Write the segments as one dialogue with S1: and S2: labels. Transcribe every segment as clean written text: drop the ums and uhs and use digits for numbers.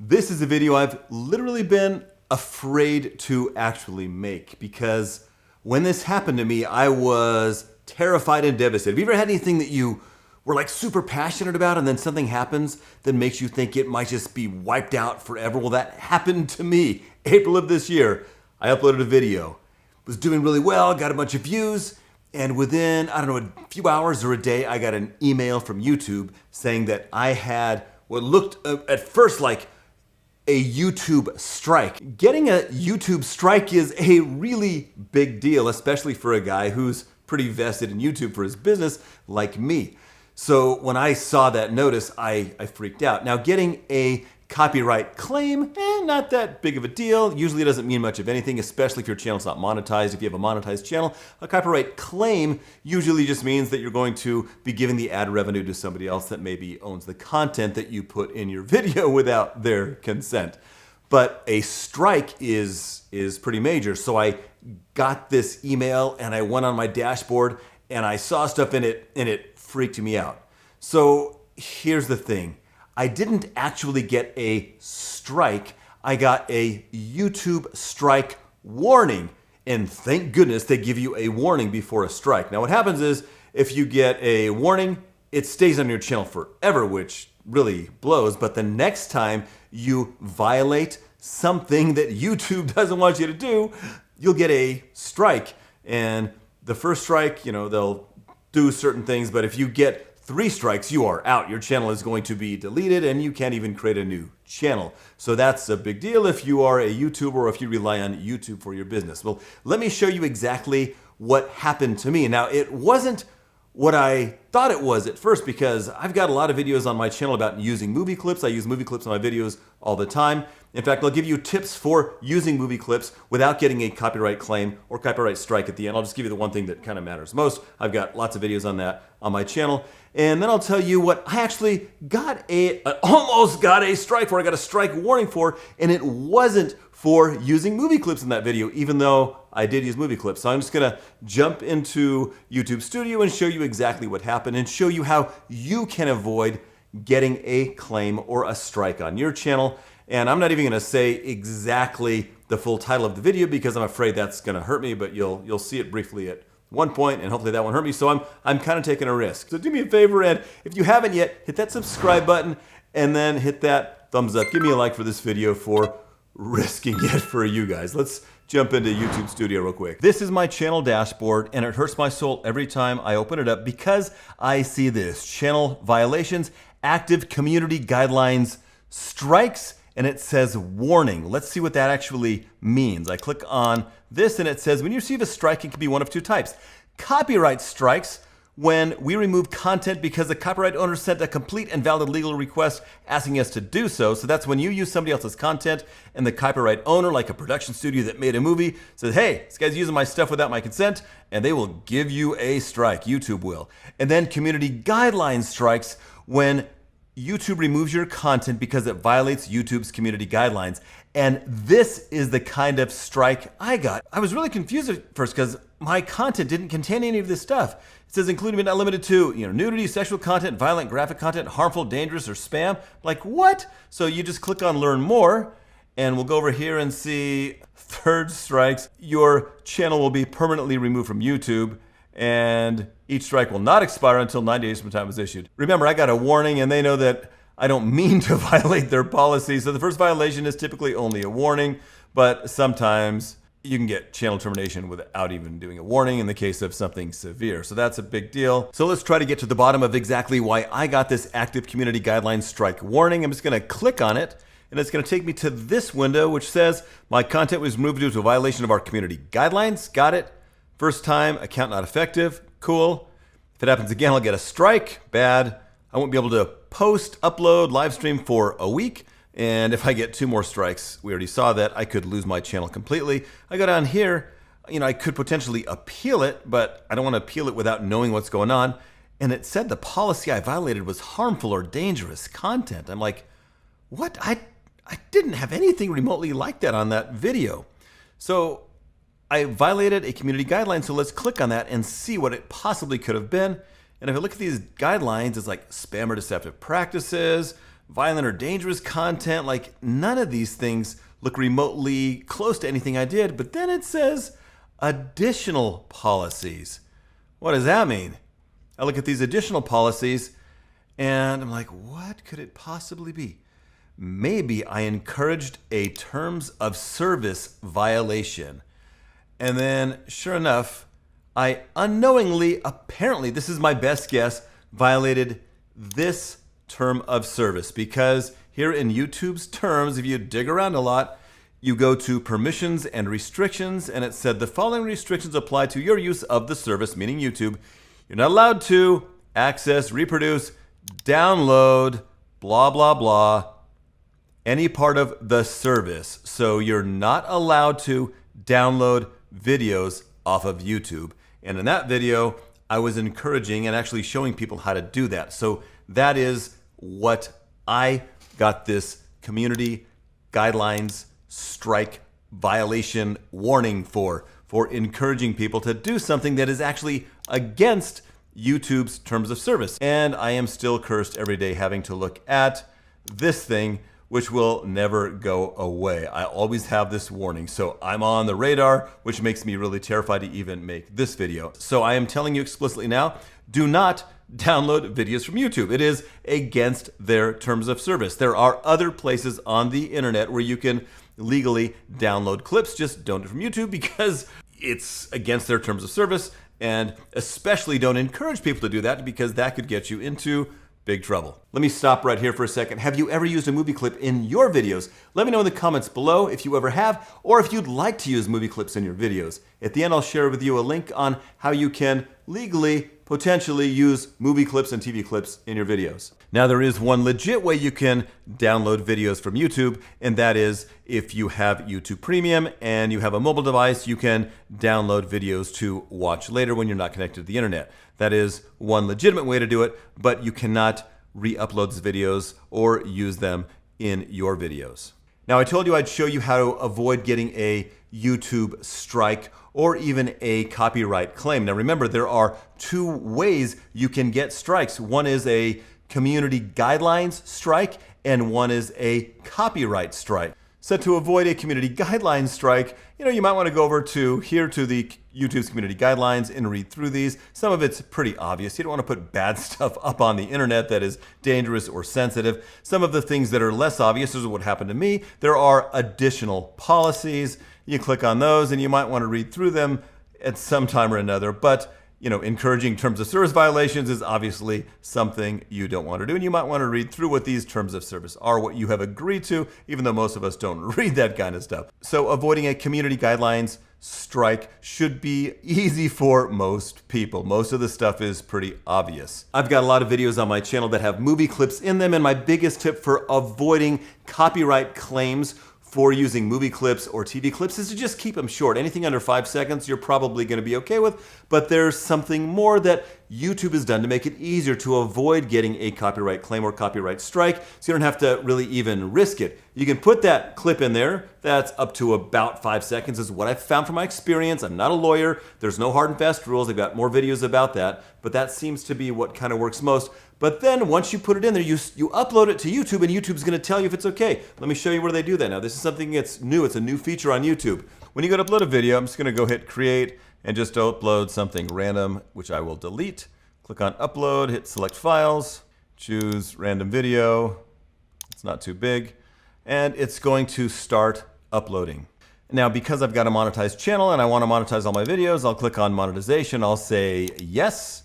S1: This is a video I've literally been afraid to actually make because when this happened to me, I was terrified and devastated. Have you ever had anything that you were like super passionate about and then something happens that makes you think it might just be wiped out forever? Well, that happened to me. April of this year, I uploaded a video. Was doing really well, got a bunch of views, and within, I don't know, a few hours or a day, I got an email from YouTube saying that I had what looked at first like a YouTube strike. Getting a YouTube strike is a really big deal, especially for a guy who's pretty vested in YouTube for his business like me. So when I saw that notice, I freaked out. Now, getting a copyright claim, not that big of a deal. Usually it doesn't mean much of anything, especially if your channel's not monetized. If you have a monetized channel, a copyright claim usually just means that you're going to be giving the ad revenue to somebody else that maybe owns the content that you put in your video without their consent. But a strike is pretty major. So I got this email and I went on my dashboard and I saw stuff in it and it freaked me out. So here's the thing. I didn't actually get a strike. I got a YouTube strike warning. And thank goodness they give you a warning before a strike. Now what happens is if you get a warning, it stays on your channel forever, which really blows. But the next time you violate something that YouTube doesn't want you to do, you'll get a strike. And the first strike, they'll do certain things, but if you get 3 strikes, you are out. Your channel is going to be deleted and you can't even create a new channel. So that's a big deal if you are a YouTuber or if you rely on YouTube for your business. Well, let me show you exactly what happened to me. Now, it wasn't what I thought it was at first because I've got a lot of videos on my channel about using movie clips. I use movie clips on my videos all the time. In fact, I'll give you tips for using movie clips without getting a copyright claim or copyright strike at the end. I'll just give you the one thing that kind of matters most. I've got lots of videos on that on my channel. And then I'll tell you what I actually almost got a strike for. I got a strike warning for, and it wasn't for using movie clips in that video, even though I did use movie clips. So I'm just gonna jump into YouTube Studio and show you exactly what happened and show you how you can avoid getting a claim or a strike on your channel. And I'm not even gonna say exactly the full title of the video because I'm afraid that's gonna hurt me, but you'll see it briefly at one point and hopefully that won't hurt me. So I'm kind of taking a risk. So do me a favor, and if you haven't yet, hit that subscribe button and then hit that thumbs up. Give me a like for this video for risking it for you guys. Let's jump into YouTube Studio real quick. This is my channel dashboard and it hurts my soul every time I open it up because I see this: channel violations, active community guidelines, strikes, and it says warning. Let's see what that actually means. I click on this and it says when you receive a strike, it can be one of 2 types. Copyright strikes, when we remove content because the copyright owner sent a complete and valid legal request asking us to do so. So that's when you use somebody else's content and the copyright owner, like a production studio that made a movie, says, hey, this guy's using my stuff without my consent, and they will give you a strike. YouTube will. And then community guidelines strikes, when YouTube removes your content because it violates YouTube's community guidelines. And this is the kind of strike I got. I was really confused at first because my content didn't contain any of this stuff. It says including but not limited to, nudity, sexual content, violent, graphic content, harmful, dangerous, or spam. Like, what? So you just click on learn more and we'll go over here and see 3rd strikes. Your channel will be permanently removed from YouTube, and each strike will not expire until 9 days from the time it was issued. Remember, I got a warning and they know that I don't mean to violate their policy. So the first violation is typically only a warning, but sometimes you can get channel termination without even doing a warning in the case of something severe. So that's a big deal. So let's try to get to the bottom of exactly why I got this active community guidelines strike warning. I'm just gonna click on it and it's gonna take me to this window which says my content was removed due to a violation of our community guidelines. Got it. First time, account not effective. Cool. If it happens again, I'll get a strike. Bad. I won't be able to post, upload, live stream for a week. And if I get 2 more strikes, we already saw that, I could lose my channel completely. I go down here, I could potentially appeal it, but I don't want to appeal it without knowing what's going on. And it said the policy I violated was harmful or dangerous content. I'm like, what? I didn't have anything remotely like that on that video. So I violated a community guideline, so let's click on that and see what it possibly could have been. And if I look at these guidelines, it's like spam or deceptive practices, violent or dangerous content. Like, none of these things look remotely close to anything I did. But then it says additional policies. What does that mean? I look at these additional policies and I'm like, what could it possibly be? Maybe I encouraged a terms of service violation. And then, sure enough, I unknowingly, apparently, this is my best guess, violated this term of service. Because here in YouTube's terms, if you dig around a lot, you go to permissions and restrictions, and it said the following restrictions apply to your use of the service, meaning YouTube. You're not allowed to access, reproduce, download, blah, blah, blah, any part of the service. So you're not allowed to download videos off of YouTube. And in that video, I was encouraging and actually showing people how to do that. So that is what I got this community guidelines strike violation warning for encouraging people to do something that is actually against YouTube's terms of service. And I am still cursed every day having to look at this thing, which will never go away. I always have this warning. So I'm on the radar, which makes me really terrified to even make this video. So I am telling you explicitly now, do not download videos from YouTube. It is against their terms of service. There are other places on the internet where you can legally download clips. Just don't do it from YouTube because it's against their terms of service. And especially don't encourage people to do that because that could get you into big trouble. Let me stop right here for a second. Have you ever used a movie clip in your videos? Let me know in the comments below if you ever have, or if you'd like to use movie clips in your videos. At the end, I'll share with you a link on how you can legally, potentially use movie clips and TV clips in your videos. Now, there is one legit way you can download videos from YouTube, and that is if you have YouTube Premium and you have a mobile device, you can download videos to watch later when you're not connected to the internet. That is one legitimate way to do it, but you cannot re-upload these videos or use them in your videos. Now, I told you I'd show you how to avoid getting a YouTube strike or even a copyright claim. Now, remember, there are two ways you can get strikes. One is a community guidelines strike, and one is a copyright strike. So to avoid a community guidelines strike, you might want to go over to the YouTube's community guidelines and read through these. Some of it's pretty obvious. You don't want to put bad stuff up on the internet that is dangerous or sensitive. Some of the things that are less obvious, this is what happened to me. There are additional policies. You click on those and you might want to read through them at some time or another. But encouraging terms of service violations is obviously something you don't want to do. And you might want to read through what these terms of service are, what you have agreed to, even though most of us don't read that kind of stuff. So avoiding a community guidelines strike should be easy for most people. Most of the stuff is pretty obvious. I've got a lot of videos on my channel that have movie clips in them, and my biggest tip for avoiding copyright claims for using movie clips or TV clips is to just keep them short. Anything under 5 seconds you're probably going to be okay with, but there's something more that YouTube has done to make it easier to avoid getting a copyright claim or copyright strike, so you don't have to really even risk it. You can put that clip in there that's up to about 5 seconds is what I've found from my experience. I'm not a lawyer. There's no hard and fast rules. I've got more videos about that, but that seems to be what kind of works most. But then once you put it in there, you upload it to YouTube, and YouTube's going to tell you if it's okay. Let me show you where they do that. Now, this is something that's new. It's a new feature on YouTube. When you go to upload a video, I'm just going to go hit create and just upload something random, which I will delete. Click on upload, hit select files, choose random video. It's not too big. And it's going to start uploading. Now, because I've got a monetized channel and I want to monetize all my videos, I'll click on monetization. I'll say yes.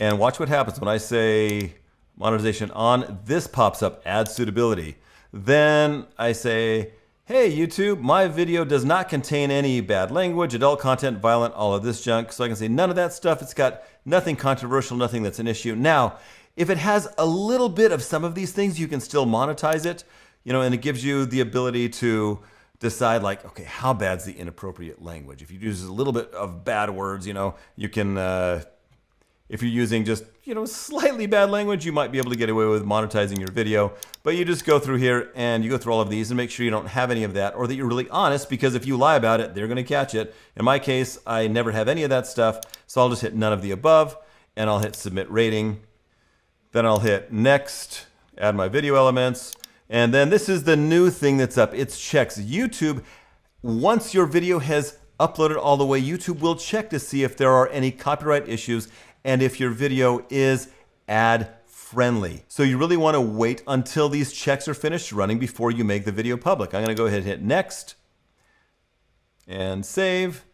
S1: And watch what happens when I say monetization on. This pops up, add suitability. Then I say, hey YouTube, my video does not contain any bad language, adult content, violent, all of this junk. So I can say none of that stuff. It's got nothing controversial, nothing that's an issue. Now, if it has a little bit of some of these things, you can still monetize it, and it gives you the ability to decide like, okay, how bad's the inappropriate language? If you use a little bit of bad words, you can, if you're using just, slightly bad language, you might be able to get away with monetizing your video. But you just go through here and you go through all of these and make sure you don't have any of that, or that you're really honest, because if you lie about it, they're going to catch it. In my case, I never have any of that stuff. So I'll just hit none of the above and I'll hit submit rating. Then I'll hit next. add my video elements. And then this is the new thing that's up. It's checks. YouTube, once your video has uploaded all the way, YouTube will check to see if there are any copyright issues and if your video is ad friendly. So you really want to wait until these checks are finished running before you make the video public. I'm going to go ahead and hit next and save.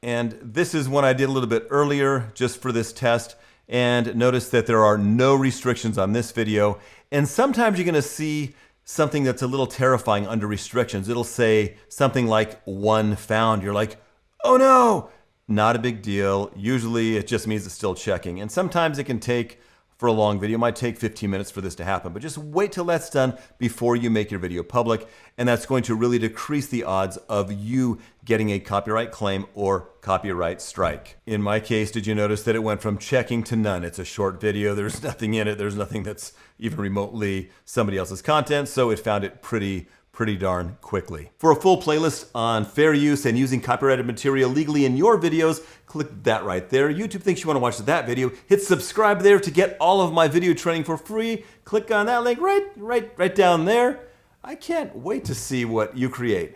S1: And this is one I did a little bit earlier just for this test. And notice that there are no restrictions on this video. And sometimes you're going to see something that's a little terrifying under restrictions. It'll say something like "one found." You're like, oh no, not a big deal. Usually it just means it's still checking. And sometimes it can take, for a long video, it might take 15 minutes for this to happen. But just wait till that's done before you make your video public. And that's going to really decrease the odds of you getting a copyright claim or copyright strike. In my case, did you notice that it went from checking to none? It's a short video. There's nothing in it. There's nothing that's even remotely somebody else's content. So it found it pretty darn quickly. For a full playlist on fair use and using copyrighted material legally in your videos, click that right there. YouTube thinks you want to watch that video. Hit subscribe there to get all of my video training for free. Click on that link right down there. I can't wait to see what you create.